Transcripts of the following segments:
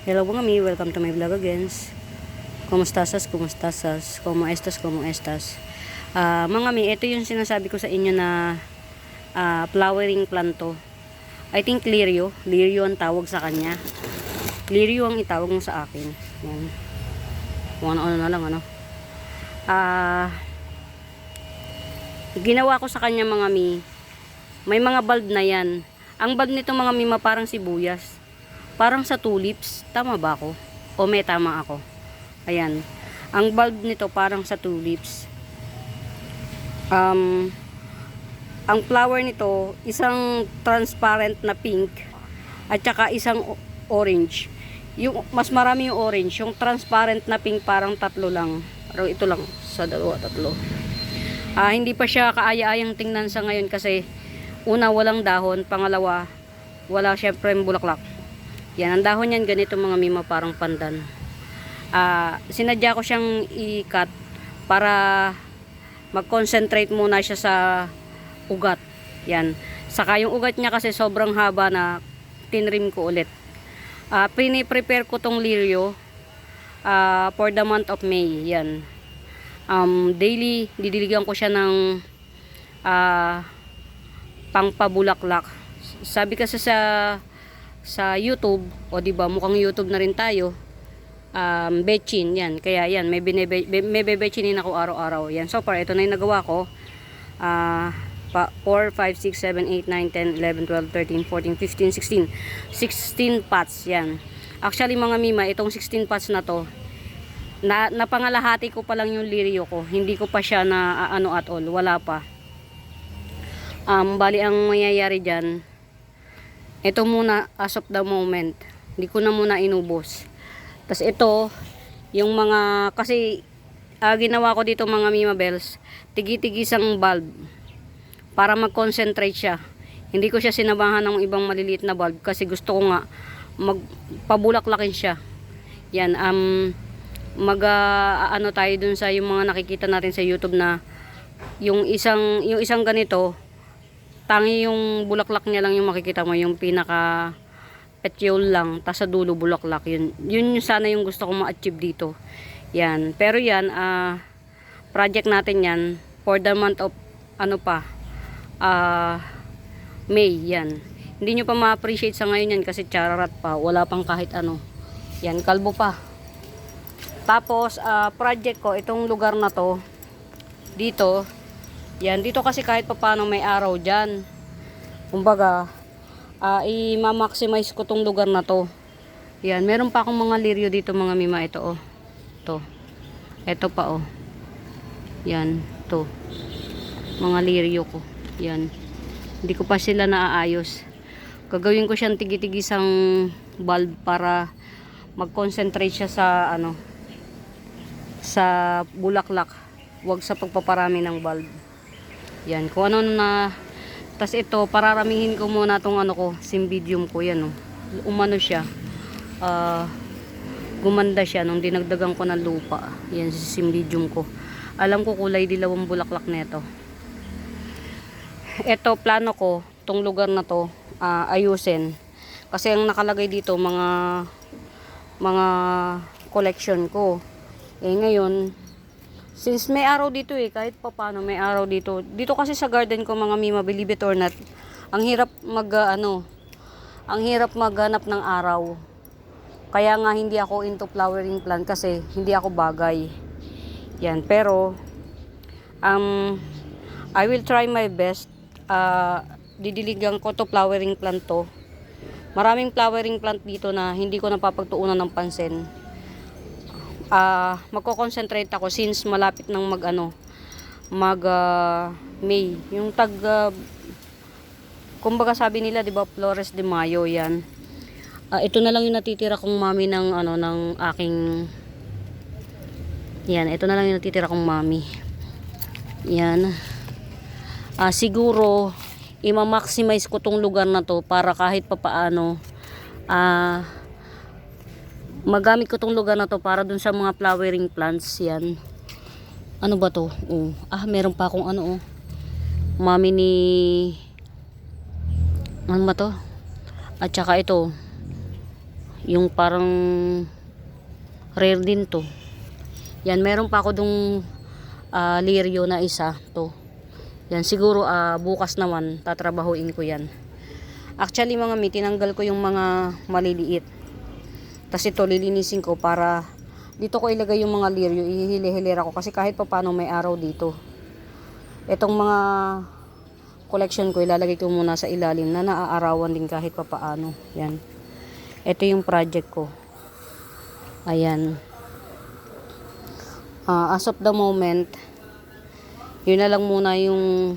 Hello mga mi, welcome to my vlog again. Kumustasas, kumustasas, como estas, como estas. Mga mi, ito yung sinasabi ko sa inyo na flowering planto. I think lirio. Lirio ang tawag sa kanya. Lirio ang itawag mo sa akin. Yan. Kung ano na lang, ano. Ginawa ko sa kanya mga mi. May mga bulb na yan. Ang bulb nito mga mi, parang sibuyas. Parang sa tulips. Tama ba ako? O may tama ako? Ayan. Ang bulb nito parang sa tulips. Ang flower nito, isang transparent na pink at saka isang orange. Yung mas marami yung orange, yung transparent na pink parang tatlo lang. Pero ito lang sa dalawa, tatlo. Hindi pa siya kaaya-ayang tingnan sa ngayon kasi una walang dahon, pangalawa wala syempre bulaklak. Yan, ang dahon yan ganito mga mima, parang pandan. Sinadya ko siyang i-cut para mag-concentrate muna siya sa ugat. Yan. Saka yung ugat niya kasi sobrang haba na tinrim ko ulit. Prepare ko tong lirio for the month of May. Yan. Daily didiligan ko siya ng pangpabulaklak. Sabi kasi sa YouTube, o di ba mukhang YouTube na rin tayo, betchin yan, kaya yan may bebechinin ako araw-araw. Yan, so far ito na yung nagawa ko. 4, 5, 6, 7, 8, 9, 10, 11, 12, 13, 14, 15, 16 pots. Yan, actually mga mima, itong 16 pots na to napangalahati ko pa lang yung lirio ko, hindi ko pa siya na ano at all, wala pa. Bali ang mangyayari dyan, ito muna as of the moment, hindi ko na muna inubos. Tapos ito yung mga, kasi ginawa ko dito mga mima bells, tigi-tigisang bulb para mag-concentrate siya. Hindi ko siya sinabahan ng ibang maliliit na bulb kasi gusto ko nga magpabulaklakin siya. Yan, ano tayo dun sa yung mga nakikita natin sa YouTube na yung isang ganito, tangi yung bulaklak niya lang yung makikita mo, yung pinaka petiole lang, tas sa dulo bulaklak. Yun sana yung gusto ko ma-achieve dito. Yan, pero yan project natin yan for the month of May. Yan, hindi nyo pa ma-appreciate sa ngayon yan kasi chararat pa, wala pang kahit ano. Yan, kalbo pa. Tapos project ko itong lugar na to dito. Yan, dito kasi kahit papaano may araw dyan. Kumbaga, i-maximize ko tong lugar na to. Yan, meron pa akong mga lirio dito mga mima. Ito oh. Ito pa oh. Yan, to. Mga lirio ko. Yan. Hindi ko pa sila naaayos. Gagawin ko siyang tigi-tigisang bulb para mag-concentrate siya sa sa bulaklak. Huwag sa pagpaparami ng bulb. Yan, kung ano na. Tas ito, pararamihin ko muna tong cymbidium ko. Yan oh. Umano siya. Gumanda siya nung dinagdagan ko ng lupa. Yan si cymbidium ko. Alam ko kulay dilaw ang bulaklak nito. Ito, plano ko tong lugar na to ayusin. Kasi ang nakalagay dito mga collection ko. Ngayon, since may araw dito kahit pa paano may araw dito. Dito kasi sa garden ko mga mima, believe it or not, ang hirap ang hirap maghanap ng araw. Kaya nga hindi ako into flowering plant kasi hindi ako bagay. Yan, pero I will try my best. Didiligan ko to flowering plant to. Maraming flowering plant dito na hindi ko napapagtuunan ng pansin. Magko-concentrate ako since malapit ng May, yung kumbaga sabi nila 'di ba, Flores de Mayo. Yan, ito na lang yung natitira kong mami ng aking, yan, ito na lang yung natitira kong mami. Yan, siguro i-maximize ko tong lugar na to para kahit papaano magamit ko tong lugar na to para dun sa mga flowering plants. Yan, ano ba to? Meron pa akong mami ni ano ba to? At saka ito, Yung parang rare din to. Yan, meron pa ako dung lirio na isa to. Yan, siguro bukas naman tatrabahuin ko yan. Actually mga mi, tinanggal ko yung mga maliliit. Tapos ito lilinisin ko para dito ko ilagay yung mga lirio. Ihihili-hilira ko kasi kahit pa paano may araw dito. Itong mga collection ko ilalagay ko muna sa ilalim na naaarawan din kahit pa paano. Yan. Ito yung project ko. Ayan. As of the moment, yun na lang muna yung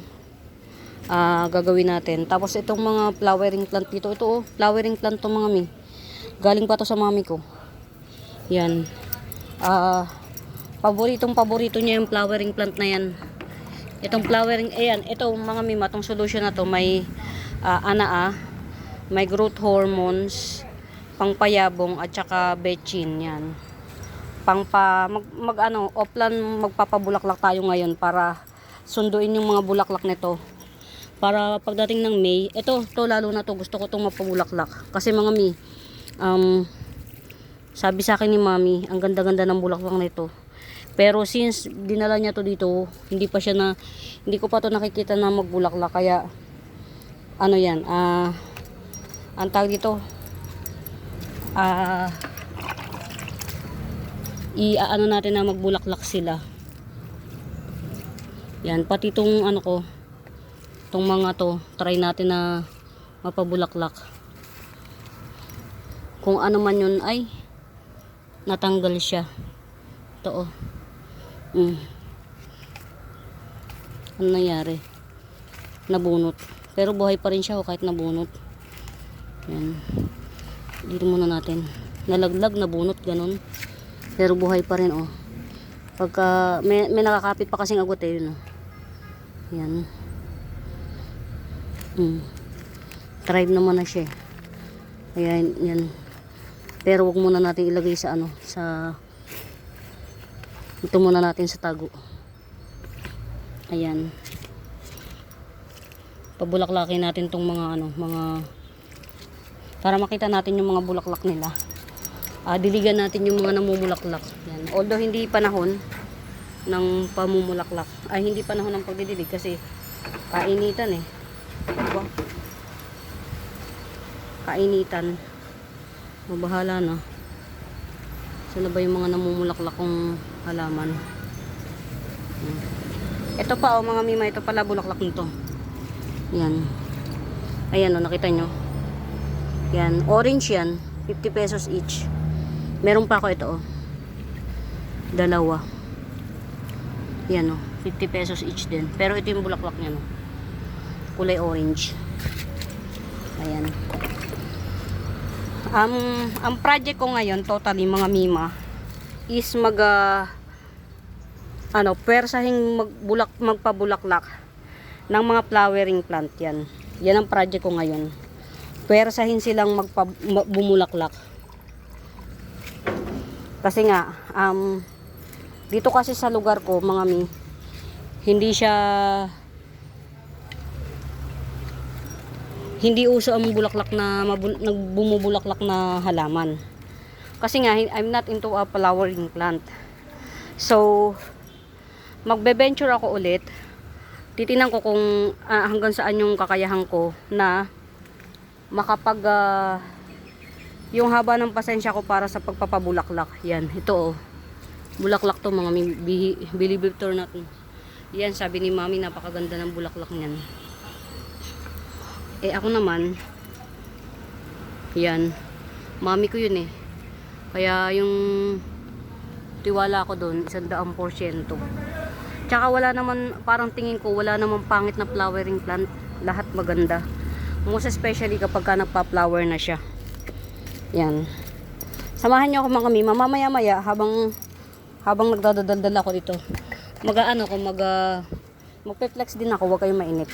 gagawin natin. Tapos itong mga flowering plant dito, ito oh, flowering plant to mga mi. Galing pa to sa mami ko. Yan. Paborito niya yung flowering plant na yan. Itong flowering, ayan, ito mga mima, itong solution na to may may growth hormones, pangpayabong at saka betchin yan. Offline magpapabulaklak tayo ngayon para sunduin yung mga bulaklak nito. Para pagdating ng May, ito lalo na to gusto ko tong mapabulaklak. Kasi mga mi, sabi sa akin ni Mami, ang ganda-ganda ng bulaklak nito. Pero since dinala niya to dito, hindi ko pa to nakikita na magbulaklak kaya ano yan, ang tawag dito, ano natin na magbulaklak sila. Yan, pati itong itong mga to, try natin na mapabulaklak. Kung ano man yun ay natanggal siya. Ito oh. Ano nangyari? Nabunot. Pero buhay pa rin siya kahit nabunot. Yan. Dito muna natin. Nalaglag, nabunot, ganun. Pero buhay pa rin oh. Pagka may nakakapit pa kasing agot eh yun oh. Yan. Tribe naman na siya. Ayan, yan. Pero wag muna natin ilagay sa ito muna natin sa tago. Ayan. Pabulaklakin natin tong mga para makita natin yung mga bulaklak nila. Diligan natin yung mga namumulaklak. Yan. Although hindi panahon ng pamumulaklak. Hindi panahon ng pagdidilig kasi kainitan eh. Diba? Kainitan. Mabahala na. Saan na ba yung mga namumulaklak kong halaman? Ito pa oh mga mima, ito pala bulaklak nito. Yan. Ayan oh, nakita nyo. Yan, orange yan. 50 pesos each. Meron pa ako ito oh. Dalawa. Yan oh, 50 pesos each din. Pero ito yung bulaklak niya no. Kulay orange. Ayan. Ang project ko ngayon, totally mga mima, is pwersahing magpabulaklak ng mga flowering plant yan. Yan ang project ko ngayon. Pwersahin silang bumulaklak. Kasi nga, dito kasi sa lugar ko, mga mi, hindi uso ang bulaklak na bumubulaklak na halaman. Kasi nga, I'm not into a flowering plant. So, magbe-venture ako ulit. Titingnan ko kung hanggang saan yung kakayahan ko na yung haba ng pasensya ko para sa pagpapabulaklak. Yan, ito oh. Bulaklak to mga believe it or not. Yan, sabi ni Mami, napakaganda ng bulaklak niyan. Ako naman, yan, Mami ko yun eh. Kaya yung tiwala ko doon, 100%. Tsaka wala naman, parang tingin ko, wala naman pangit na flowering plant. Lahat maganda. Most especially kapag ka nagpa-flower na siya. Yan. Samahan nyo ako mga mima. Mamaya-maya, habang nagdadaldal ako dito, magpe-flex din ako, huwag kayong mainip.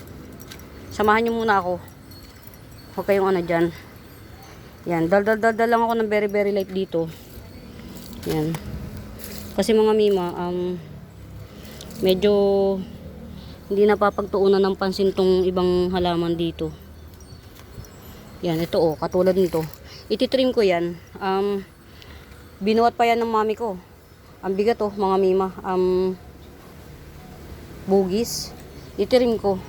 Samahan nyo muna ako. Huwag kayong dyan. Yan, dal lang ako ng very very light dito. Yan. Kasi mga mima, medyo hindi napapagtuunan ng pansin tong ibang halaman dito. Yan, ito oh, katulad nito. Ititrim ko yan. Binuhat pa yan ng mami ko. Ang bigat oh, mga mima. Bugis. Ititrim ko.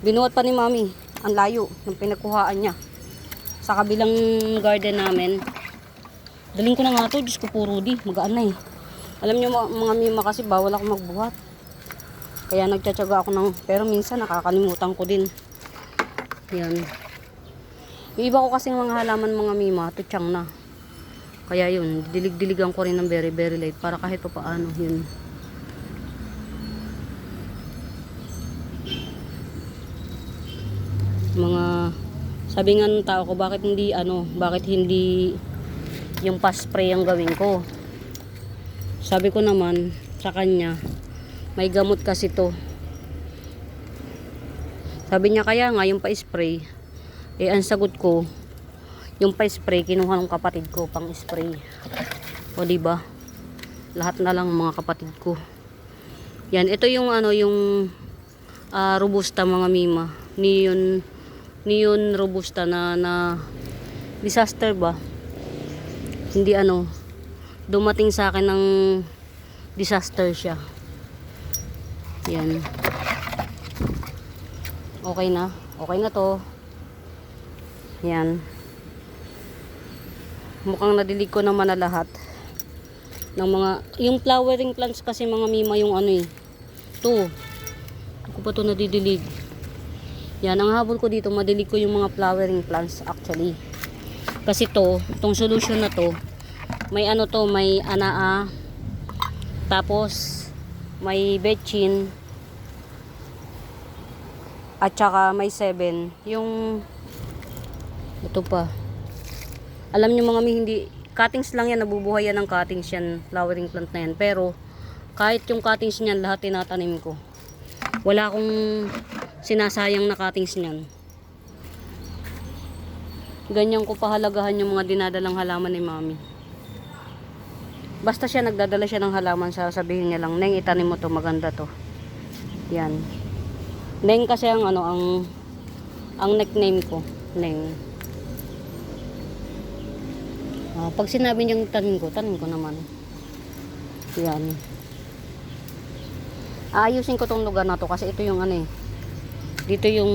Binuhat pa ni mami. Ang layo ng pinagkuhaan niya. Sa kabilang garden namin. Daling ko na nga to. Diyos ko po, Rudy. Magaan na eh. Alam niyo mga mima kasi bawal ako magbuhat. Kaya nagtsatsaga ako ng... Pero minsan nakakalimutan ko din. Yan. Yung iba ko kasing mga halaman mga mima, tutsang na. Kaya yun, dilig-diligan ko rin ng very very light para kahit pa paano yun. Mga sabi nga ng tao ko, bakit hindi yung pa-spray ang gawin ko. Sabi ko naman sa kanya, may gamot kasi to. Sabi niya kaya nga yung pa-spray. Ang sagot ko, yung pa-spray kinuha ng kapatid ko pang spray. O diba? Lahat na lang mga kapatid ko. Yan, ito yung yung robusta mga mima. Neon robusta na disaster ba? Hindi dumating sa akin ng disaster siya. Yan. Okay na. Okay na to. Yan. Mukhang nadilig ko naman na lahat ng mga yung flowering plants kasi mga mima yung to. Ako pa to nadidilig. Yan, ang habol ko dito, madilig ko yung mga flowering plants actually. Kasi tong solution na to, may may anaa, tapos may betchin, at saka may 7. Yung ito pa. Alam nyo mga hindi, cuttings lang yan, nabubuhay yan ng cuttings yan, flowering plant na yan. Pero, kahit yung cuttings niyan, lahat tinatanim ko. Wala akong sinasayang na cuttings niyan. Ganyan ko pahalagahan yung mga dinadalang halaman ni mami. Basta siya nagdadala siya ng halaman, sasabihin niya lang, Neng, itanim mo to, maganda to. Yan. Neng kasi ang ang nickname ko, Neng. Pag sinabi niyang tanim ko naman. Yan. Aayusin ko tong lugar na to kasi ito yung dito yung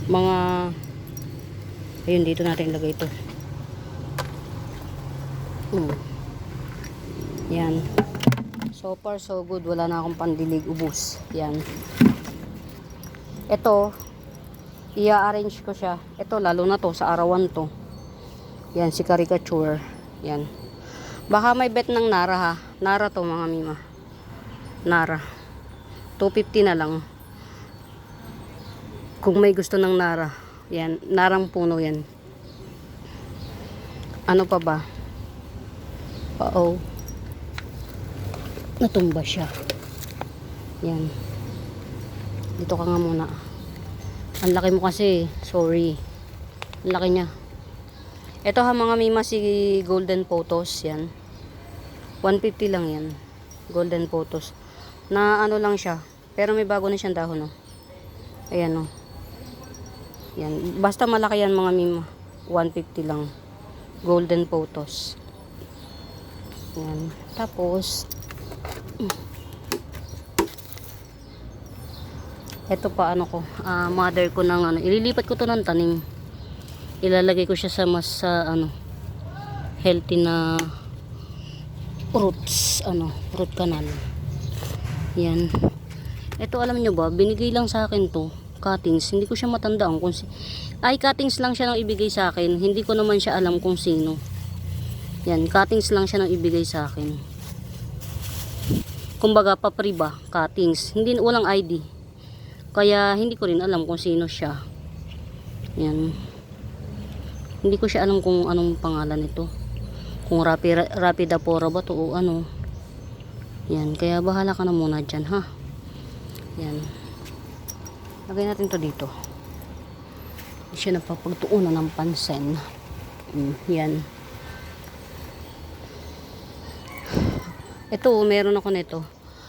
mga ayun, dito natin ilagay ito. Yan. So far so good, wala na akong pandilig, ubos. Yan. Ito i-arrange ko siya. Ito lalo na to sa arawan to. Yan, si caricature. Yan. Baka may bet ng Nara ha. Nara to mga mima. Nara. 250 na lang. Kung may gusto ng Nara. Yan. Narang puno yan. Ano pa ba? Natumba siya. Yan. Dito ka nga muna. Ang laki mo kasi. Sorry. Ang laki niya. Ito ha mga mima, si Golden Photos, yan. 150 lang yan. Golden Photos. Na lang siya. Pero may bago na siyang dahon, Ayan, Yan. Basta malaki yan mga mima. 150 lang. Golden Photos. Yan. Tapos, ito pa mother ko ng ililipat ko to ng tanim. Ilalagay ko siya sa mas healthy na roots, root canal. Yan. Ito alam nyo ba, binigay lang sa akin to, cuttings. Hindi ko siya matandaan kung cuttings lang siya nang ibigay sa akin. Hindi ko naman siya alam kung sino. Yan, cuttings lang siya nang ibigay sa akin. Kumbaga pa-free ba, cuttings. Walang ID. Kaya hindi ko rin alam kung sino siya. Yan. Hindi ko siya alam kung anong pangalan nito. Kung Rapidapora ba to o ano. Yan, kaya bahala ka na muna dyan ha. Yan. Lagay natin to dito. Hindi siya napapagtuunan ng pansin. Yan. Ito, meron ako nito.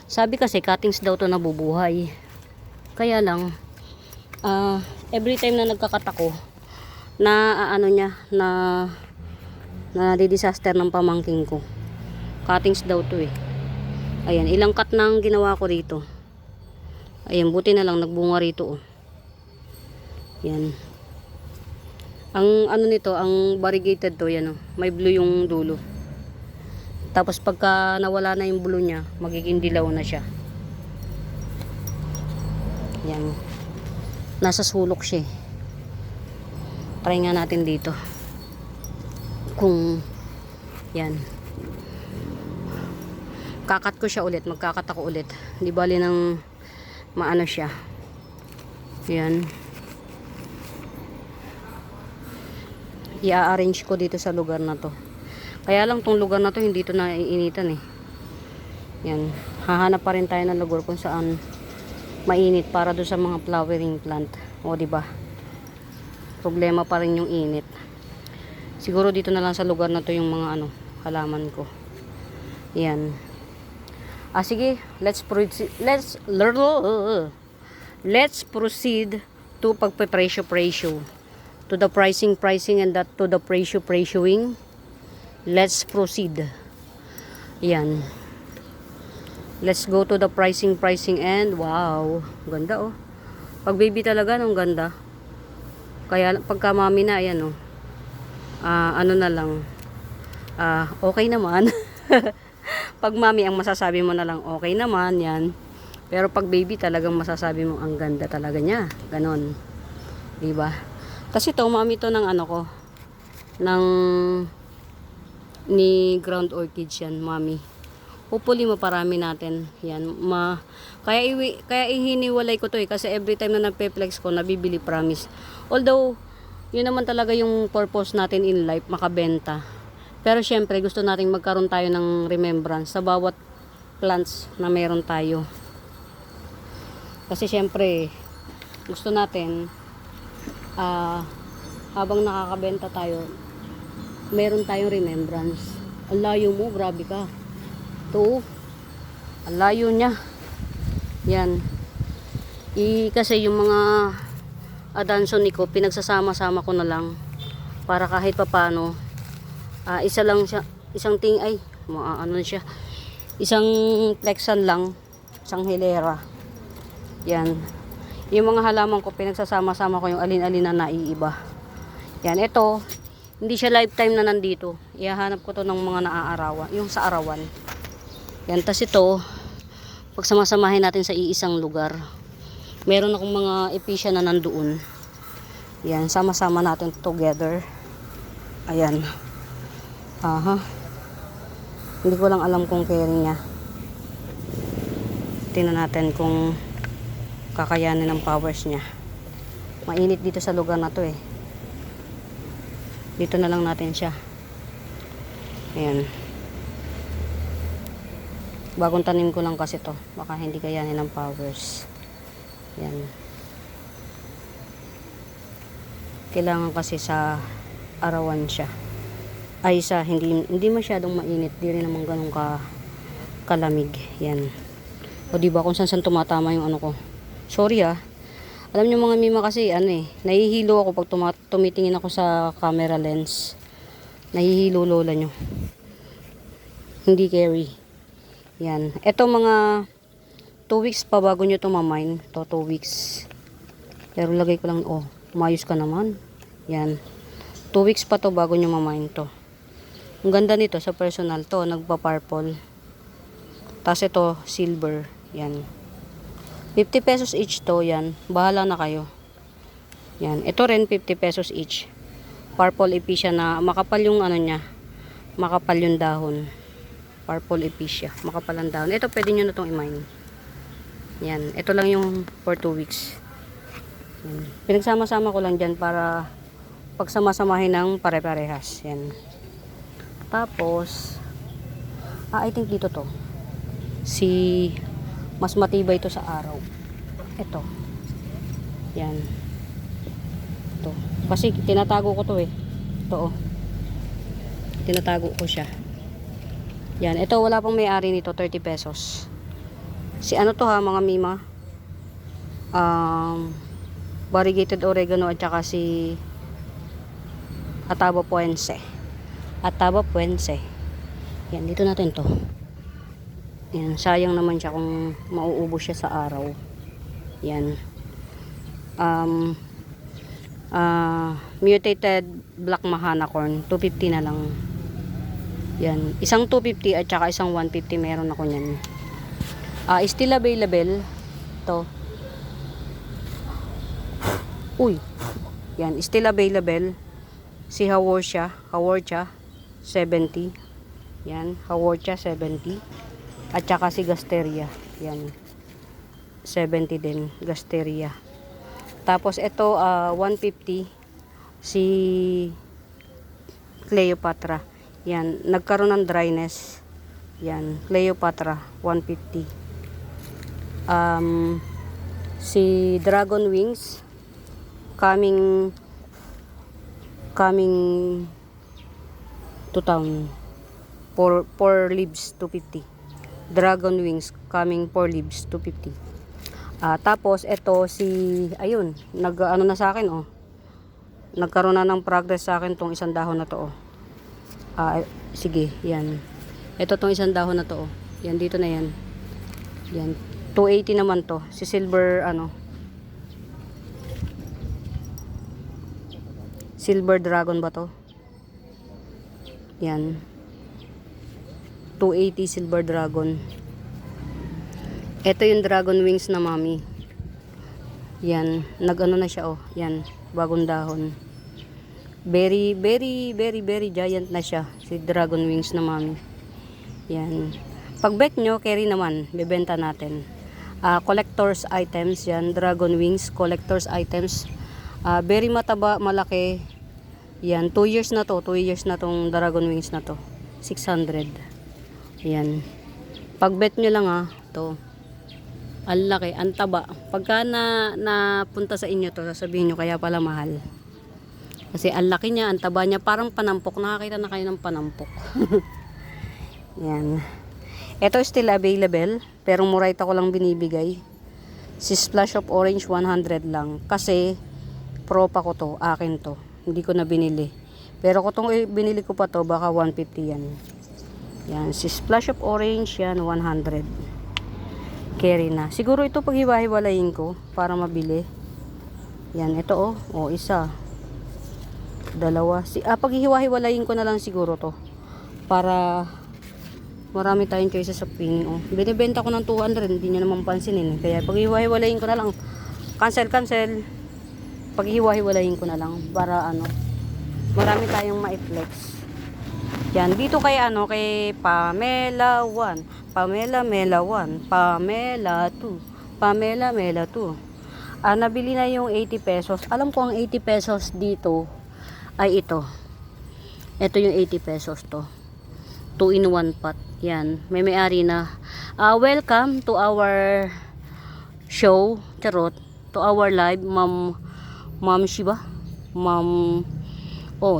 Sabi kasi cuttings daw to nabubuhay. Kaya lang every time na nagkakat ako, na ano niya, na disaster ng pamangking ko. Cuttings daw to eh. Ayan, ilang cut na ang ginawa ko rito. Ayan, buti na lang nagbunga rito oh. Yan. Ang ano nito, ang variegated to, yan oh. May blue yung dulo. Tapos pagka nawala na yung blue niya, magiging dilaw na siya. Yan. Nasa sulok siya eh. Try nga natin dito. Kung yan. Kakat ko siya ulit, magkakat ako ulit. Di bali nang maano siya. Yan. I-arrange ko dito sa lugar na to. Kaya lang tong lugar na to hindi to naiinitan eh. Yan. Hahanap pa rin tayo ng lugar kung saan mainit para do sa mga flowering plant. O di ba? Problema pa rin yung init. Siguro dito na lang sa lugar na to yung mga ano, halaman ko. Yan. Sige, let's proceed to pagpe-presyo to the pricing and that to the presyoing. Let's proceed. Yan. Let's go to the pricing and wow, ganda oh. Pag baby talaga nung ganda. Kaya pagka mami na ayan oh. Ano na lang. Okay naman. Pag mami ang masasabi mo na lang okay naman yan. Pero pag baby talagang masasabi mo ang ganda talaga niya. Ganon. Diba? Kasi ito mami to ng ano ko. Ng ni ground orchids yan mami. Hopefully maparami natin. Yan. Kaya ihiniwalay ko to eh. Kasi every time na nagpe-flex ko nabibili promise. Although yun naman talaga yung purpose natin in life, makabenta. Pero syempre gusto nating magkaroon tayo ng remembrance sa bawat plants na meron tayo. Kasi syempre gusto natin habang nakakabenta tayo, meron tayong remembrance. Ang layo mo, grabe ka. Ito, ang layo niya. Yan. Kasi yung mga adansoni ko, pinagsasama-sama ko na lang para kahit papano isa lang siya, isang plexan lang, isang hilera. Yan. Yung mga halaman ko, pinagsasama-sama ko yung alin-alin na naiiba. Yan, ito, hindi siya lifetime na nandito. Ihahanap ko to ng mga naaarawan, yung sa arawan. Yan, tas ito, pagsamasamahin natin sa iisang lugar. Meron akong mga episya na nandoon. Yan, sama-sama natin together. Ayan. Hindi ko lang alam kung carry niya. Tingnan natin kung kakayanin ng powers niya. Mainit dito sa lugar na to eh. Dito na lang natin siya. Ayan. Bagong tanim ko lang kasi to. Baka hindi kayanin ng powers. Yan. Kailangan kasi sa arawan siya. Ay hindi masyadong mainit, di rin naman ganun kalamig. Yan. O diba kung saan tumatama yung ano ko. Sorry Alam niyo mga mima kasi nahihilo ako pag tumitingin ako sa camera lens. Nahihilo lola nyo. Hindi carry. Yan. Ito mga 2 weeks pa bago nyo ito mamine. Ito 2 weeks. Pero lagay ko lang, mayos ka naman. Yan. 2 weeks pa to bago nyo mamine to. Ang ganda nito sa personal to. Nagpa-purple. Tapos ito, silver. Yan. 50 pesos each to. Yan. Bahala na kayo. Yan. Ito rin 50 pesos each. Purple epicea na makapal yung ano niya. Makapal yung dahon. Purple epicea. Makapal ang dahon. Ito pwede nyo na itong i-mine. Yan. Ito lang yung for 2 weeks. Yan. Pinagsama-sama ko lang dyan para pagsamasamahin ng pare-parehas. Yan. Tapos, I think dito to. Mas matibay to sa araw. Ito. Yan. Ito. Kasi tinatago ko to eh. Ito Tinatago ko siya. Yan. Ito wala pang may-ari nito. 30 pesos. Ano to mga mima? Variegated oregano at saka Ataba Puense. Ataba Puense. Yan, dito natin to. Yan, sayang naman siya kung mauubos siya sa araw. Yan. Mutated black mahana corn, 250 na lang. Yan, isang 250 at saka isang 150 meron ako niyan. Still available to. Uy. Yan, still available. Si Haworcha 70. Yan, Haworcha 70. At saka si Gasteria. Yan. 70 din, Gasteria. Tapos ito 150 si Cleopatra. Yan, nagkaroon ng dryness. Yan, Cleopatra 150. Si Dragon Wings coming to town. 4 leaves 250. Dragon Wings coming 4 leaves 250. Tapos ito si ayun, nag-ano na sa akin nagkaroon na ng progress sa akin tong isang dahon na to sige, yan. Ito tong isang dahon na to yan, dito na yan. Yan, 280 naman to. Si silver silver dragon ba to? Yan, 280 silver dragon. Ito yung dragon wings na mami. Yan, nag-ano na siya yan, bagong dahon. Very giant na siya, si dragon wings na mami. Yan. Pag bet nyo, carry naman, bebenta natin. Collectors items yan, dragon wings, collectors items. Very mataba, malaki. Yan, 2 years na to, 2 years na tong dragon wings na to. 600. Yan. Pag bet nyo lang to. Ang laki, ang taba. Pagka napunta sa inyo to, sasabihin nyo kaya pala mahal. Kasi ang laki niya, ang taba niya, parang panampok. Nakakita na kayo ng panampok. Yan. Ito still available, pero murayta ko lang binibigay. Si Splash of Orange 100 lang. Kasi propa ko to, akin to. Hindi ko na binili. Pero kung itong binili ko pa to, baka 150 yan. Yan, si Splash of Orange yan, 100. Carry na. Siguro ito pag hiwa-hiwalayin ko para mabili. Yan, ito isa. Dalawa. Pag hiwa-hiwalayin ko na lang siguro to. Para marami tayong choices sa ping. Binibenta ko ng 200, hindi nyo naman pansinin. Kaya pag hiwa-hiwalayin ko na lang. Cancel. Pag hiwa-hiwalayin ko na lang para marami tayong ma-flex. Yan, dito kay kay Pamela 1. Pamela Mela 1, Pamela 2, Pamela Mela 2. Nabili na yung 80 pesos. Alam ko ang 80 pesos dito ay ito. Ito yung 80 pesos to. 2 in 1 pot. Yan, may-ari na. Welcome to our show, charot. To our live, Ma'am Shiba. Ma'am,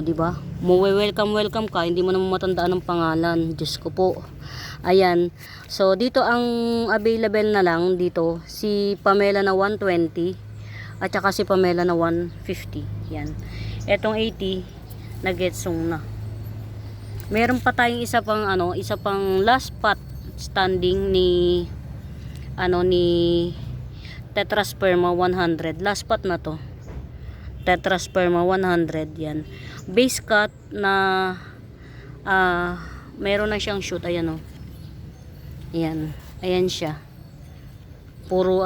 di ba? Welcome ka. Hindi mo naman matandaan ang pangalan. Diyos ko po. Ayan. So, dito ang available na lang dito. Si Pamela na 120. At saka si Pamela na 150. Yan. Etong 80, nagetsong na. Meron pa tayong isa pang last pot standing ni Tetrasperma 100. Last pot na to. Tetrasperma 100 yan. Base cut na meron na siyang shoot. Ayan Ayan. Ayan siya. Puro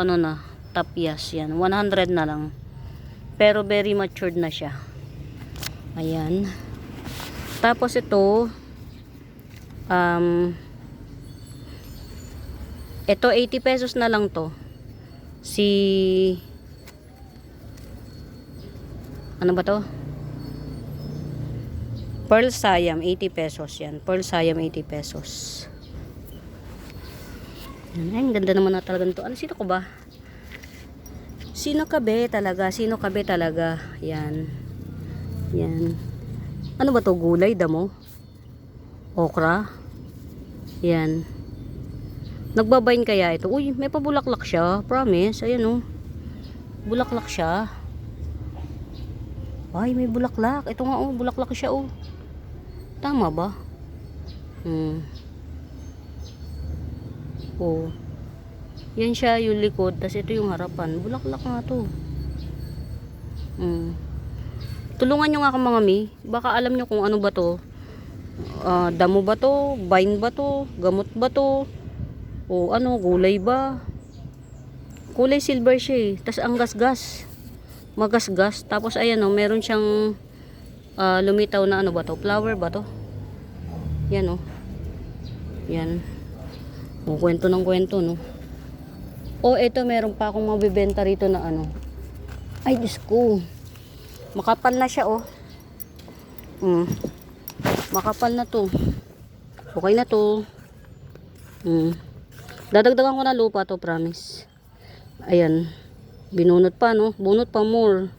tapyas yan. 100 na lang. Pero very matured na siya. Ayan. Tapos ito 80 pesos na lang to. Ano ba to? Pearl Siam 80 pesos yan. Pearl Siam 80 pesos. Ang ganda naman na talaga to. Sino ko ba? Sino ka be talaga? Yan. Yan. Ano ba to? Gulay, damo? Okra? Yan. Nagbabain kaya ito? Uy, may pabulaklak siya. Promise. Ayan Bulaklak siya. Ay, may bulaklak. Ito nga oh, bulaklak siya oh. Tama ba? Oh. Yan siya yung likod, tas ito yung harapan. Bulaklak nga to. Tulungan nyo nga mga mi. Baka alam nyo kung ano ba to. Damo ba to? Vine ba to? Gamot ba to? O ano, gulay ba? Kulay silver siya eh. Tas ang gasgas. Magasgas. Tapos ayan o, meron siyang lumitaw na ano ba to? Flower ba to? Yan o. Yan. O, kwento ng kwento no. O, eto meron pa akong mabibenta rito na ano. Ay, Diyos ko. Makapal na siya oh. Makapal na to. Okay na to. Dadagdagan ko na lupa to, promise. Ayan. Binunot pa no. Bunot pa more.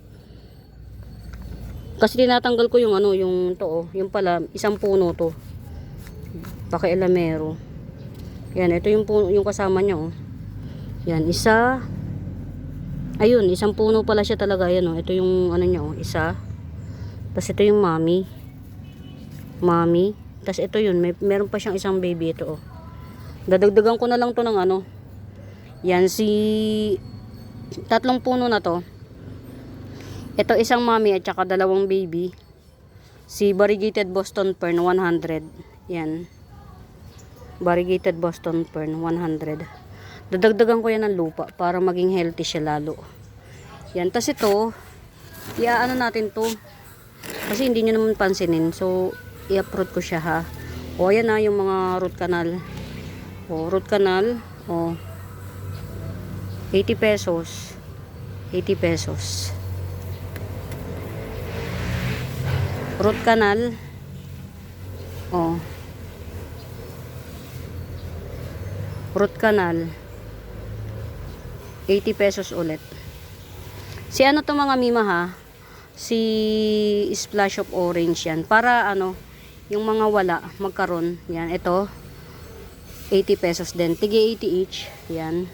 Kasi tinatanggal ko yung ano, yung to oh. Yung pala, isang puno to. Pakialamero. Yan, ito yung puno, yung kasama niya oh. Yan, isa. Ayun, isang puno pala siya talaga. Yan oh. Ito yung ano niya oh, isa. Tapos ito yung mommy. Tapos ito yun, meron pa siyang isang baby ito oh. Dadagdagan ko na lang to ng ano. Yan, tatlong puno na to. Ito isang mommy at saka dalawang baby. Si variegated Boston Fern 100. Yan. Variegated Boston Fern 100. Dadagdagan ko yan ng lupa para maging healthy siya lalo. Yan, tas ito iaano natin to kasi hindi nyo naman pansinin, so i-uproot ko siya ha. O ayan na yung mga root canal. O root canal, o 80 pesos. 80 pesos root canal. O root canal 80 pesos ulit. Si ano to mga mima ha, si splash of orange yan, para ano yung mga wala magkaroon. Yan, ito 80 pesos din, tige 80 each. Yan.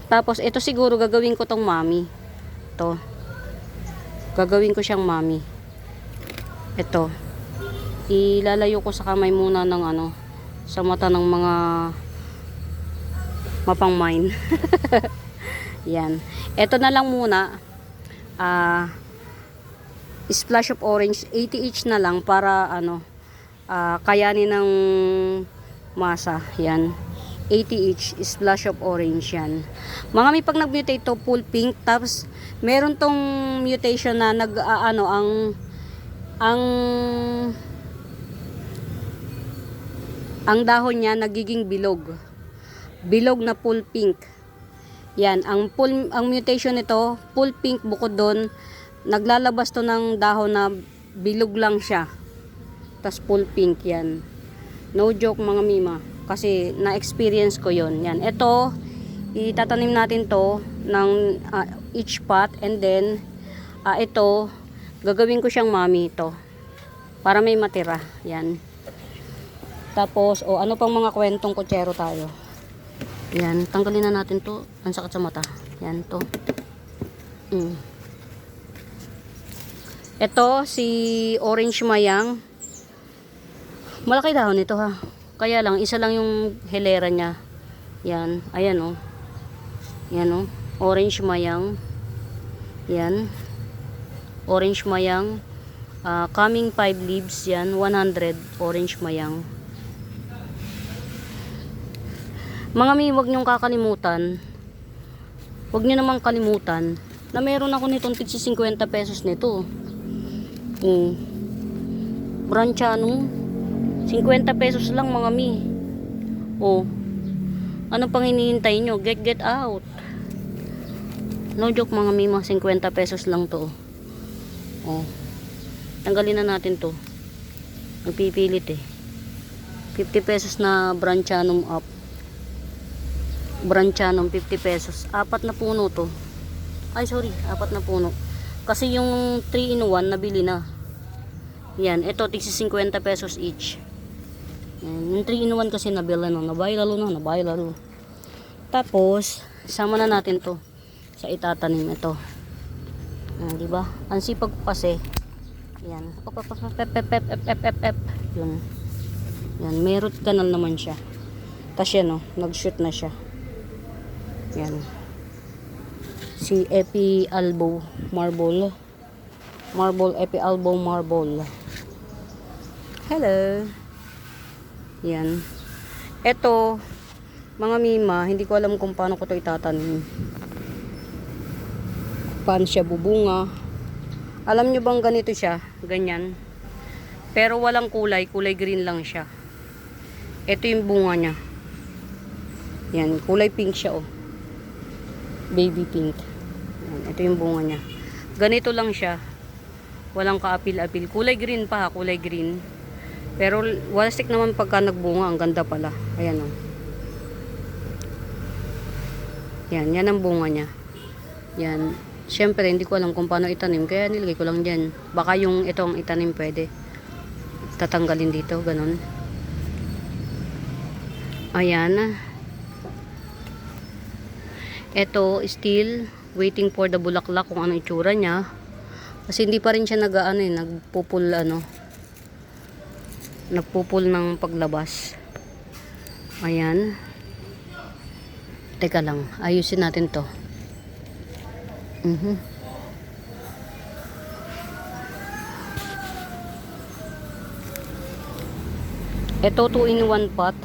Tapos ito siguro gagawin ko tong mami. Ito gagawin ko siyang mami. Ito ilalayo ko sa kamay muna ng ano, sa mata ng mga mapang mine. Yan. Ito na lang muna. Splash of orange 80 each na lang para ano, kayanin ng masa. Yan. 80 each splash of orange yan. Mga may pag nag-mutate to full pink, tapos meron tong mutation na nag ano ang dahon niya nagiging bilog. Bilog na full pink. Yan, ang mutation nito, full pink, bukod doon, naglalabas to ng dahon na bilog lang siya. Tas full pink yan. No joke mga mima, kasi na-experience ko yon. Yan, ito, itatanim natin to ng each pot, and then, ito, gagawin ko siyang mami ito. Para may matira. Yan. Tapos, ano pang mga kwentong kutsero tayo. Yan, tanggalin na natin to. Ang sakit sa mata. Yan, to. Ito, si orange mayang. Malaki dahon nito ha. Kaya lang, isa lang yung hilera niya. Yan, ayan o. Yan o. Orange mayang. Yan. Orange mayang. Coming 5 leaves. Yan, 100. Orange mayang. Mga mi, huwag nyong kakalimutan. Huwag nyo namang kalimutan na meron ako nitong tigsi 50 pesos nito. Branchano 50 pesos lang mga mi. Ano pang hinihintay nyo? Get out. No joke mga mi, mga 50 pesos lang to. Tanggalin na natin to. Nagpipilit eh. 50 pesos na Branchanum up. Branchanum 50 pesos. 4 na puno to. Ay sorry, 4 na puno. Kasi yung 3 in 1 nabili na. Yan, ito tigsi 50 pesos each. Yan, yung 3 in 1 kasi nabili na, nabaylalo. Tapos, sama na natin to sa itatanim ito. Di ba? Ang sipag kasi Yan. Yun. Yan, may root canal naman siya. Tapos yan, oh, nag-shoot na siya. Yan. Si Epi Albo Marble. Epi Albo Marble. Hello. Yan. Ito, mga mima, hindi ko alam kung paano ko ito itatanim. Paano siya bubunga. Alam nyo bang ganito siya? Ganyan. Pero walang kulay. Kulay green lang siya. Ito yung bunga niya. Yan. Kulay pink siya, oh. Baby pink. Yan. Ito yung bunga niya. Ganito lang siya. Walang kaapil-apil. Kulay green pa, kulay green. Pero walastik naman pagka nagbunga. Ang ganda pala. Ayan, oh. Yan. Yan ang bunga niya. Yan. Siyempre, hindi ko alam kung paano itanim. Kaya nilagay ko lang dyan. Baka yung itong itanim pwede. Tatanggalin dito. Ganon. Ayan. Ito, still waiting for the bulaklak kung ano itsura niya. Kasi hindi pa rin siya nagpupul nagpupul ng paglabas. Ayan. Teka lang. Ayusin natin to. Ito 2-in-1 pot.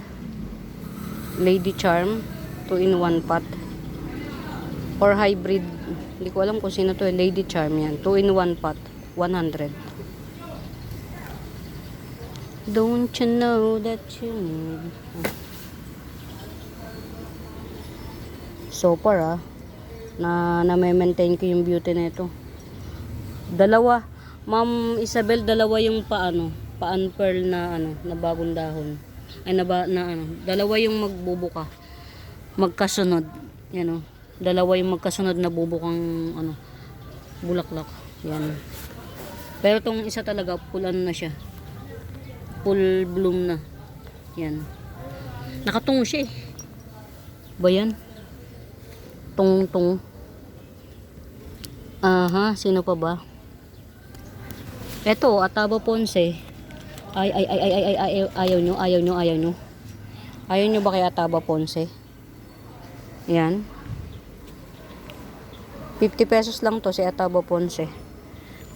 Lady Charm 2-in-1 pot. Or hybrid. Hindi ko alam kung sino to. Lady Charm yan. 2-in-1 pot. 100. Don't you know that you need. So far na maintain ko yung beauty na ito. Dalawa. Ma'am Isabel, dalawa yung paan pearl na na bagong dahon. Ay dalawa yung magbubuka. Magkasunod. Yan, oh. Dalawa yung magkasunod na bubukang bulaklak. Yan. Pero tong isa talaga full na siya. Full bloom na. Yan. Nakatungo siya, eh. Ba yan? Tungtong. Aha, sino pa ba? Eto, Ataba Ponce. Ayaw nyo. Ayaw nyo ba kay Ataba Ponce? Yan. 50 pesos lang to si Ataba Ponce.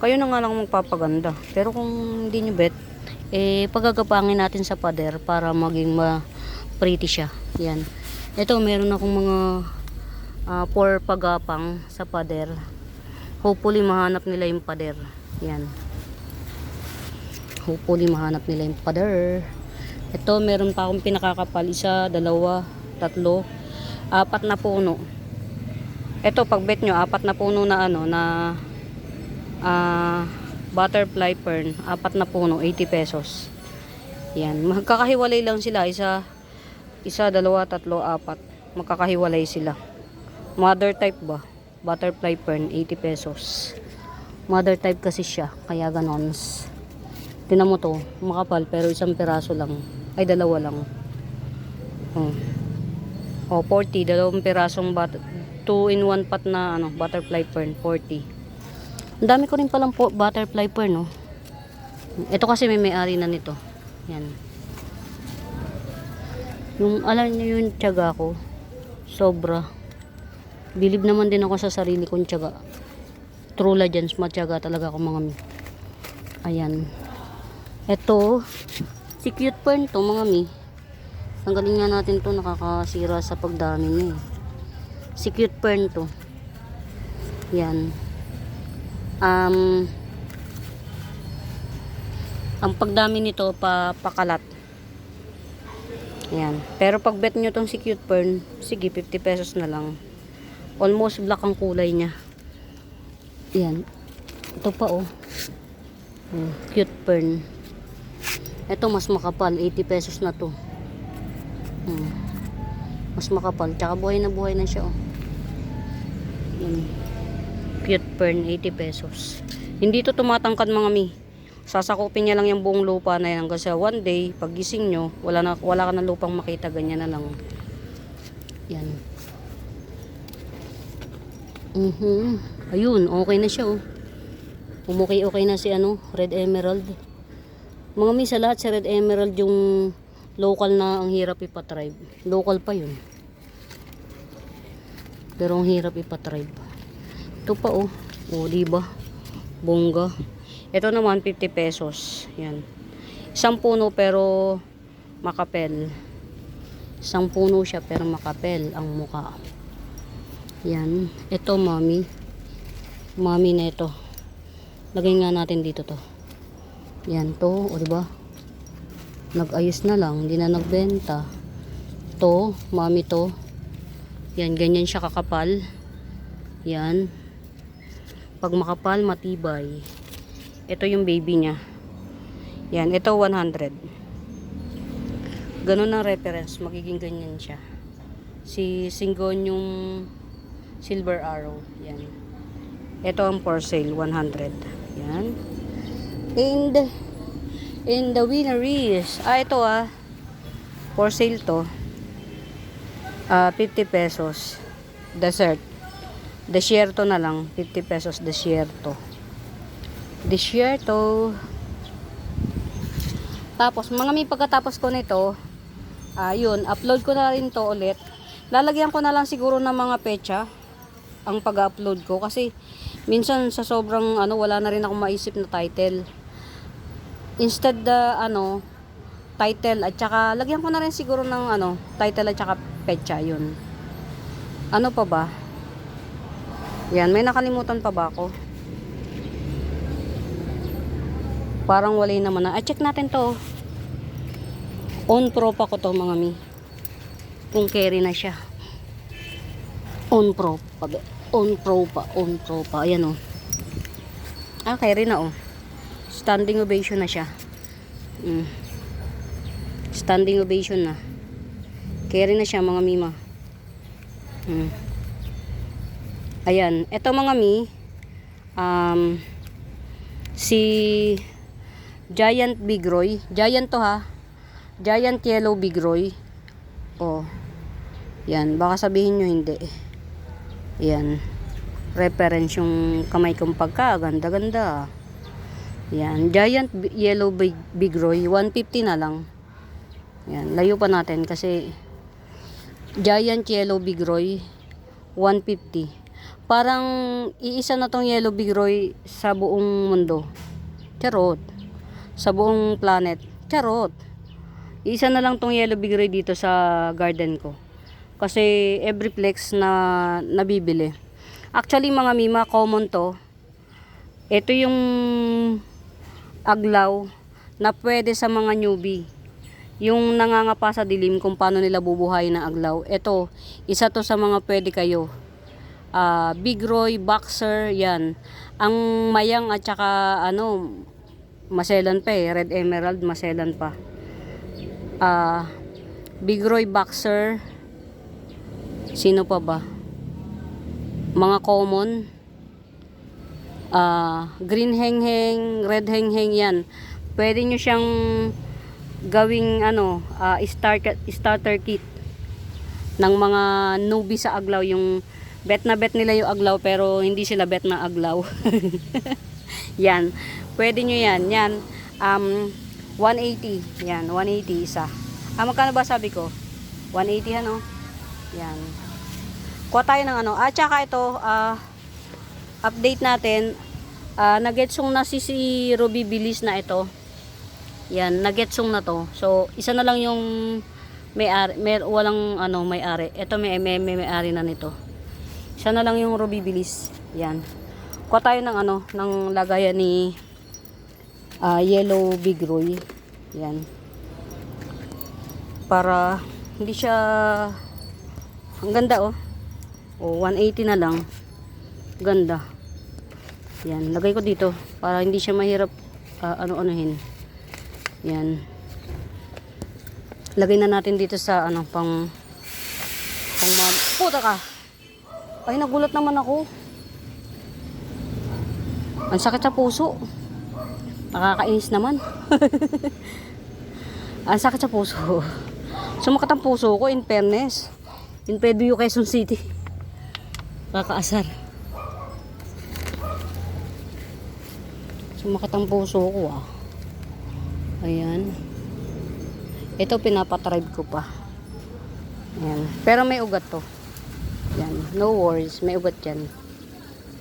Kayo na nga lang magpapaganda. Pero kung hindi nyo bet, pagagapangin natin sa pader para maging pretty siya. Yan. Ito, meron akong mga for pagapang sa pader. Hopefully mahanap nila yung pader. Yan. Hopefully mahanap nila yung pader. Ito, meron pa akong pinakakapal. 1, 2, 3, 4 na puno. Ito, pag bet nyo, 4 na puno na butterfly fern. 4 na puno, 80 pesos. Yan. Magkakahiwalay lang sila. 1, 2, 3, 4. Magkakahiwalay sila. Mother type ba? Butterfly fern, 80 pesos. Mother type kasi siya, kaya ganon. Tinan mo to, makapal pero 1 piraso lang. Ay, 2 lang. 40, 2 pirasong 2-in-1 pot na butterfly fern, 40. Ang dami ko rin palang butterfly fern, no. Ito kasi may-ari na nito. Yan. Yung alam niyo yung tiyaga ko, sobra. Bilib naman din ako sa sarili kong tiyaga. True legends, matyaga talaga ako mga mi. Ayan. Ito, si cute fern to mga mi. Tanggalin nga natin to, nakakasira sa pagdami niya. Si cute fern to. Yan. Ang pagdami nito pakalat. Yan. Pero pag bet nyo tong si cute fern, sige 50 pesos na lang. Almost black ang kulay niya. Yan. Ito pa, oh. Cute fern. Ito mas makapal, 80 pesos na to. Mas makapal, tsaka buhay na siya, oh. Yan. Cute fern, 80 pesos. Hindi to tumatangkad mga mi. Sasakupin niya lang yung buong lupa na yan. Kasi one day, pag gising nyo, wala ka na lupang makita, ganyan na lang. Yan. Ayun, okay na siya, oh. Okay na si ano, Red Emerald. Mga mi, sa lahat si Red Emerald yung local na ang hirap ipatribe. Local pa yun. Pero ang hirap ipatribe. Ito pa oh. Oh, diba? Bongga. Ito naman 50 pesos. Yan. Isang puno pero makapel. Isang puno siya pero makapel ang muka. Yan. Ito mami. Mami na ito. Lagay nga natin dito to. Yan to. O diba? Nag-ayos na lang. Hindi na nagbenta. To. Mami to. Yan. Ganyan siya kakapal. Yan. Pag makapal, matibay. Ito yung baby niya. Yan. Ito 100. Ganun ang reference. Magiging ganyan siya. Si Syngonium Silver Arrow. Yan. Ito ang for sale. 100. Yan. And the winner is, ito for sale to. 50 pesos. Dessert. Desierto na lang. 50 pesos desierto. Desierto. Tapos, mga may pagkatapos ko nito, yun, upload ko na rin to ulit. Lalagyan ko na lang siguro ng mga pecha ang pag-upload ko kasi minsan sa sobrang wala na rin akong maisip na title. Instead title at saka lagyan ko na rin siguro ng title at saka pecha yun. Ano pa ba? Yan, may nakalimutan pa ba ako? Parang wala naman na. Check natin to. On pro pa ko to mga mi. Kung carry na siya. On pro pa. On pro pa. Ayan o. Carry na o. Standing ovation na siya. Standing ovation na. Carry na siya mga mima. Ayan. Ito mga mi. Si Giant Bigroy. Giant to ha. Giant Yellow Bigroy. Oh. Yan. Baka sabihin nyo hindi. Yan. Reference yung kamay kong pagkaganda-ganda. Yan. Giant Yellow Bigroy. 150 na lang. Yan. Layo pa natin kasi Giant Yellow Bigroy 150. Parang iisa na tong Yellow Bigroy sa buong mundo. Charot. Sa buong planet. Charot. Iisa na lang tong Yellow Bigroy dito sa garden ko. Kasi every flex na nabibili. Actually mga mima, common to. Ito yung aglaw na pwede sa mga newbie. Yung nangangapa sa dilim kung paano nila bubuhay na aglaw. Ito, isa to sa mga pwede kayo. Bigroy, boxer, yan. Ang mayang at saka maselan pa Red Emerald, maselan pa. Bigroy, boxer. Sino pa ba? Mga common. Green hengheng, red hengheng yan. Pwede nyo siyang gawing starter kit ng mga newbie sa aglaw. Yung bet na bet nila yung aglaw pero hindi sila bet na aglaw. Yan. Pwede nyo yan. Yan. 180. Yan. 180 isa. Magkano ba sabi ko? 180 Yan. Kuha tayo ng tsaka ito, update natin. Nagetsong na si Ruby Bilis na ito. Yan, nagetsong na to. So, isa na lang yung may-ari, walang may-ari. Ito may-ari na nito. Isa na lang yung Ruby Bilis. Yan. Kuha tayo ng ng lagayan ni Yellow Bigroy. Yan. Para hindi siya ang ganda oh. 180 na lang. Ganda. Yan, lagay ko dito para hindi siya mahirap ano-anuhin. Yan. Lagay na natin dito sa pang puta ka. Ay, nagulat naman ako. Ang sakit sa puso. Nakakainis naman. Ang sakit sa puso. Sumakat ang puso ko, in fairness. In Pedro, Quezon City. Kakaasar. Sumakit ang puso ko ah. Ayan. Ito pinapatribe ko pa. Ayan. Pero may ugat to. Yan. No worries. May ugat yan.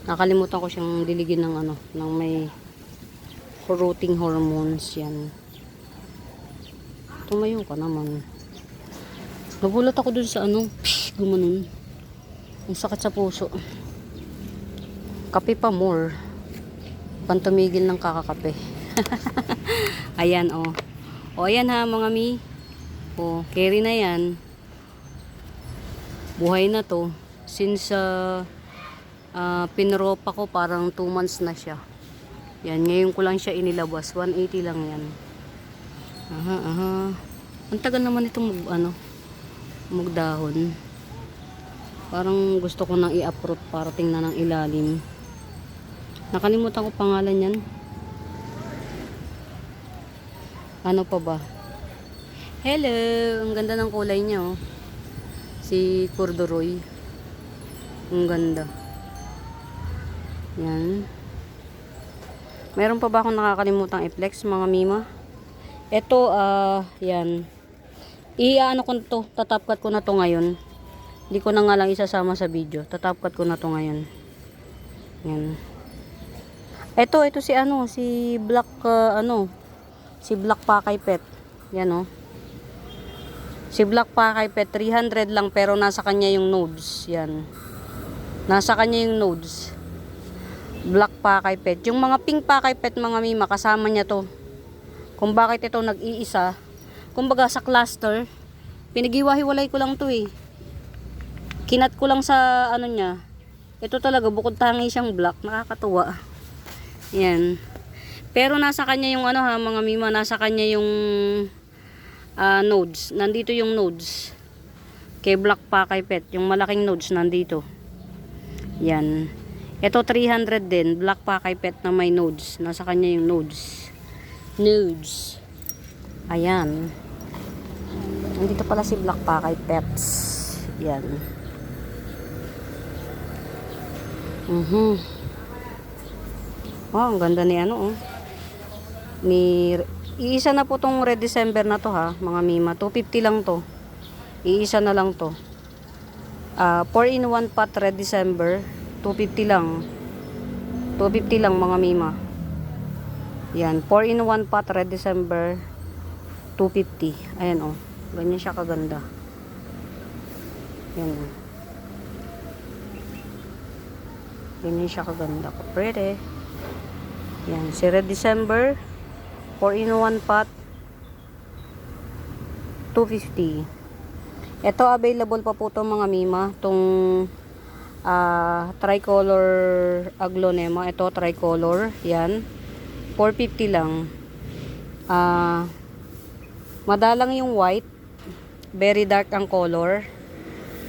Nakalimutan ko siyang diligin ng ano. Ng may rooting hormones. Yan. Tumayo ka naman. Nagulat ako dun sa ano. Gumanon. Ang sakit sa puso. Kape pa more. Pantumigil ng kakakape. Ayan oh. O ayan ha mga mi. O carry na yan. Buhay na to. Since pinropa ko parang 2 months na siya. Yan, ngayon ko lang siya inilabas. 180 lang yan. Aha, aha. Ang tagal naman itong magdahon. Parang gusto ko nang i-uproot para tingnan ng ilalim. Nakalimutan ko pangalan yan. Ano pa ba? Hello! Ang ganda ng kulay niya oh. Si corduroy. Ang ganda. Yan. Meron pa ba akong nakakalimutang i-flex mga mima? Ito, yan. I-ano ko to, tatapkat ko na to ngayon. Hindi ko na nga lang isasama sa video. Tatapkat ko na to ngayon. Yan. Ito si Black, si Black Pakay Pet. Yan oh. Si Black Pakay Pet, 300 lang pero nasa kanya yung nodes. Yan. Nasa kanya yung nodes. Black Pakay Pet. Yung mga pink Pakay Pet mga mima, kasama niya to. Kung bakit ito nag-iisa. Kumbaga sa cluster, pinagiwa-hiwalay ko lang to eh. Kinat ko lang sa ano niya. Ito talaga, bukod tangi siyang black. Nakakatuwa. Yan. Pero nasa kanya yung mga mima, nasa kanya yung nodes. Nandito yung nodes. Kay Black Pakay Pet, yung malaking nodes nandito. Yan. Ito 300 din, Black Pakay Pet na may nodes. Nasa kanya yung nodes. Nodes. Ayan. Nandito pala si Black Pakay Pets. Yan. Oh, ang ganda ni iisa na po tong Red December na to ha, mga mima. 250 lang to. Iisa na lang to. 4-in-1 pot Red December, 250 lang. 250 lang mga mima. Yan, 4-in-1 pot Red December, 250. Ayan oh. Ganyan siya kaganda. Yan. Ganyan siya kaganda. Pretty. Yan, si Red December 4-in-1 pot 250. Ito available pa po itong mga mima, itong tricolor aglonema. Ito tricolor, yan 450 lang. Madalang yung white, very dark ang color.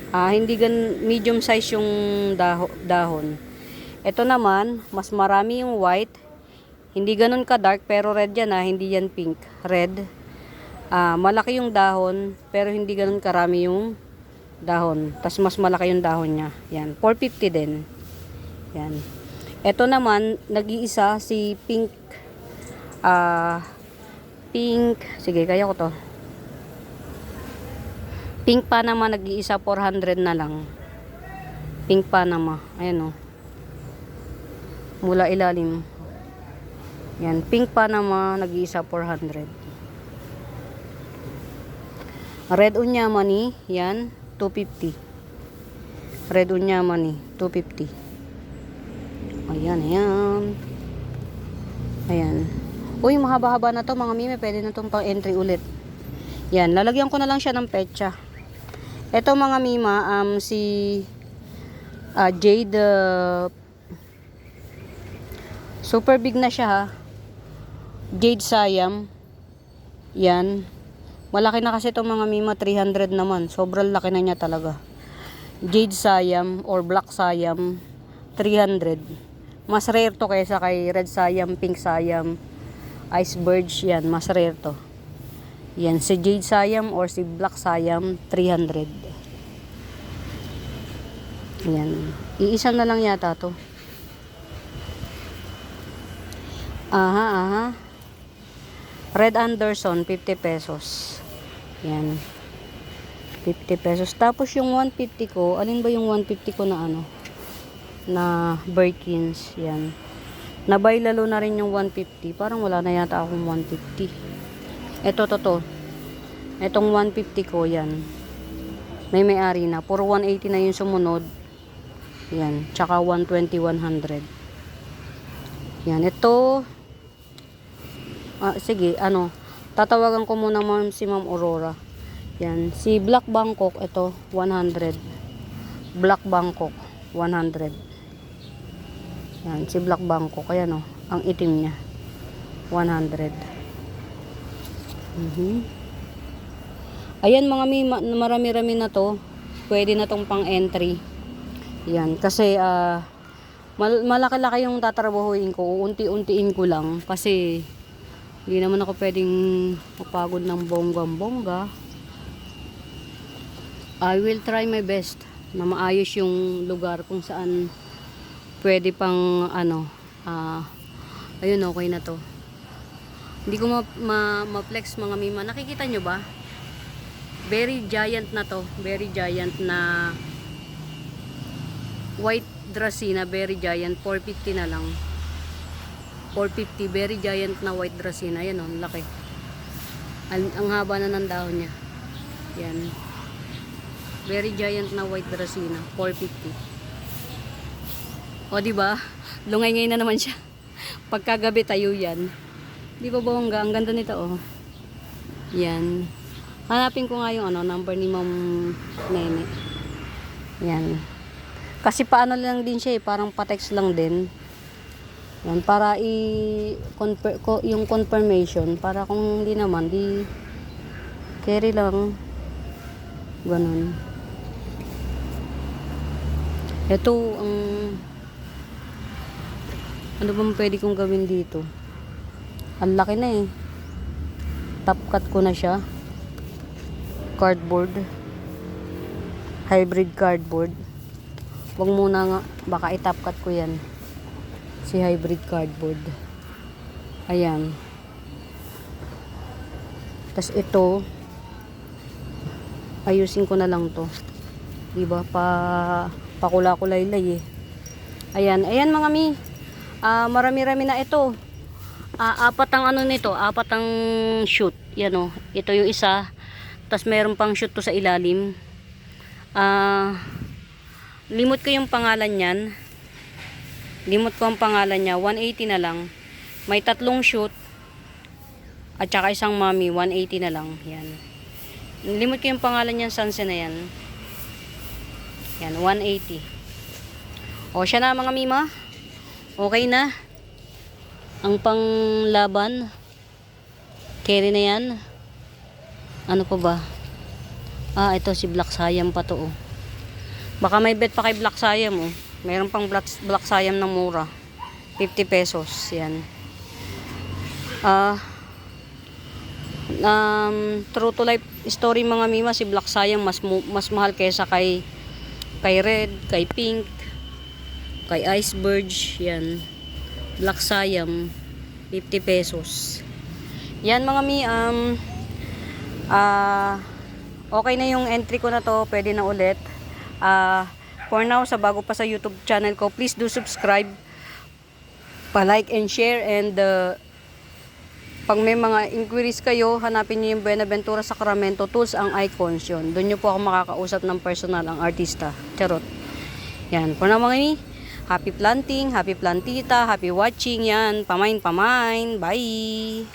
Hindi medium size yung dahon. Ito naman, mas marami yung white. Hindi ganun ka dark pero red yan hindi yan pink. Red. Malaki yung dahon pero hindi ganun karami yung dahon. Tas mas malaki yung dahon niya. Yan, 450 din. Yan. Ito naman, nag-iisa si pink. Pink. Sige, kaya ko to. Pink Panama nag-iisa 400 na lang. Pink Panama. Ayan o. Mula ilalim. Yan, Pink Panama nag-iisa 400. Red Unyamani, yan 250. Red Unyamani 250. Ayan, ayan. Ayan. Uy, mahaba-haba na to mga mime, pwede na tong pang entry ulit. Yan, lalagyan ko na lang siya ng petsa. Ito mga mima, si Jade, super big na siya ha. Jade Siam. Yan. Malaki na kasi itong mga mima, 300 naman. Sobrang laki na niya talaga. Jade Siam or Black Siam, 300. Mas rare to kaysa kay Red Siam, Pink Siam, Ice Birds. Yan, mas rare to. Yan, si Jade Siam or si Black Siam, 300. Yan. Iisa na lang yata to. Aha, aha. Red Anderson, 50 pesos. Yan. 50 pesos. Tapos yung 150 ko, alin ba yung 150 ko na ano? Na Birkins. Yan. Nabay lalo na rin yung 150. Parang wala na yata akong 150. Ito, to. Itong 150 ko, yan. May-ari na. Puro 180 na yung sumunod. Yan. Tsaka 120, 100. Yan. Ito, sige, ano. Tatawagan ko muna si Ma'am Aurora. Yan. Si Black Bangkok, ito, 100. Black Bangkok, 100. Yan. Si Black Bangkok, ayan o. Ang itim niya. 100. Ayan mga marami-rami na to. Pwede na tong pang entry. Yan. Kasi, malaki-laki yung tatrabahuin ko. Unti-untiin ko lang. Kasi, hindi naman ako pwedeng mapagod ng bonggang-bongga. I will try my best na maayos yung lugar kung saan pwede pang ano. Ayun, okay na to. Hindi ko ma-flex mga mima. Nakikita nyo ba? Very giant na to. Very giant na white Dracaena. Very giant. 450 na lang. 450. Very giant na white Dracaena. Ayan o. Laki. Ang haba na ng dahon niya. Yan. Very giant na white Dracaena. 450. O diba? Lungay-ngay na naman siya. Pagkagabi tayo yan. Di ba bongga? Ang ganda nito oh. Yan. Hanapin ko nga yung number ni Ma'am Nene. Yan. Kasi paano lang din siya parang pa-text lang din. Yan, para yung confirmation, para kung hindi naman, di carry lang. Ganun. Ito, ano bang pwede kong gawin dito? Ang laki na eh. Top cut ko na siya. Cardboard. Hybrid cardboard. Wag muna nga, baka i-top cut ko yan. Si hybrid cardboard. Ayan. Tas ito, ayusin ko na lang to. Diba? Pakula-kulaylay eh. Ayan. Ayan mga mi. Marami-rami na ito. Apat ang nito. Apat ang shoot. Yan o. Ito yung isa. Tas meron pang shoot to sa ilalim. Limot ko yung pangalan niyan. Limot ko ang pangalan niya. 180 na lang. May tatlong shoot. At saka isang mami. 180 na lang. Yan. Limot ko yung pangalan niyan. Sanse na yan. Yan. 180. O siya na mga mima. Okay na. Ang panglaban. Carry na yan. Ano pa ba? Ito si Black Siam pa to oh. Baka may bet pa kay Black Siam oh. Mayroon pang Black Siam na mura. 50 pesos. Yan. True to life story mga mima, si Black Siam mas mahal kaysa kay Red, kay Pink, kay Iceberg. Yan. Black Siam 50 pesos. Yan mga mi, okay na yung entry ko na to. Pwede na ulit. For now, sa bago pa sa YouTube channel ko, please do subscribe, pa-like and share, and pag may mga inquiries kayo, hanapin nyo yung Buenaventura Sacramento Tools, ang icons yun. Doon nyo po ako makakausap ng personal, ang artista. Charot. Yan. For now mga mi, happy planting, happy plantita, happy watching. Yan. Pamain. Bye!